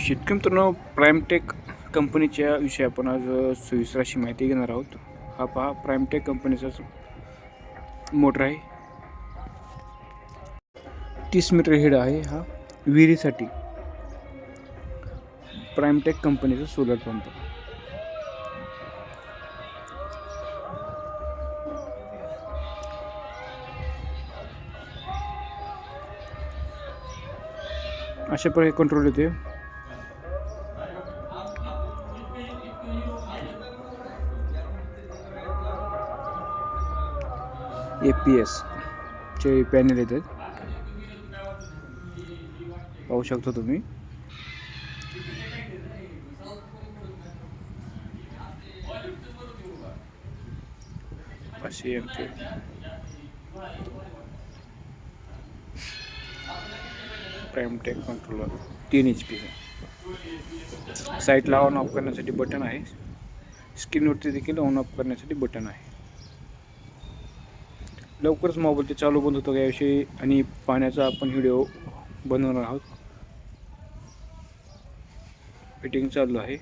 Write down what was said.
शेतकरी मित्रांनो, प्राईमटेक कंपनीच्या विषयी आपण आज सविस्तर अशी माहिती घेणार आहोत. हा पहा, प्राईमटेक कंपनीचाच मोटर आहे. 30 मीटर हेड आहे. हा विहिरीसाठी प्राईमटेक कंपनीचा सोलर पंप. अशा प्रकारे कंट्रोल येते. APS चे पॅनल येतात, पाहू शकता तुम्ही. असे प्राईमटेक कंट्रोलर 3 HP. साईटला ऑन ऑफ करण्यासाठी बटन आहे. स्क्रीनवरती देखील ऑन ऑफ करण्यासाठी बटन आहे. लवकरच मोबाईल ते चालू बंद होतो याविषयी आणि पाण्याचा आपण व्हिडिओ बनवणार आहोत. फिटिंग चालू आहे.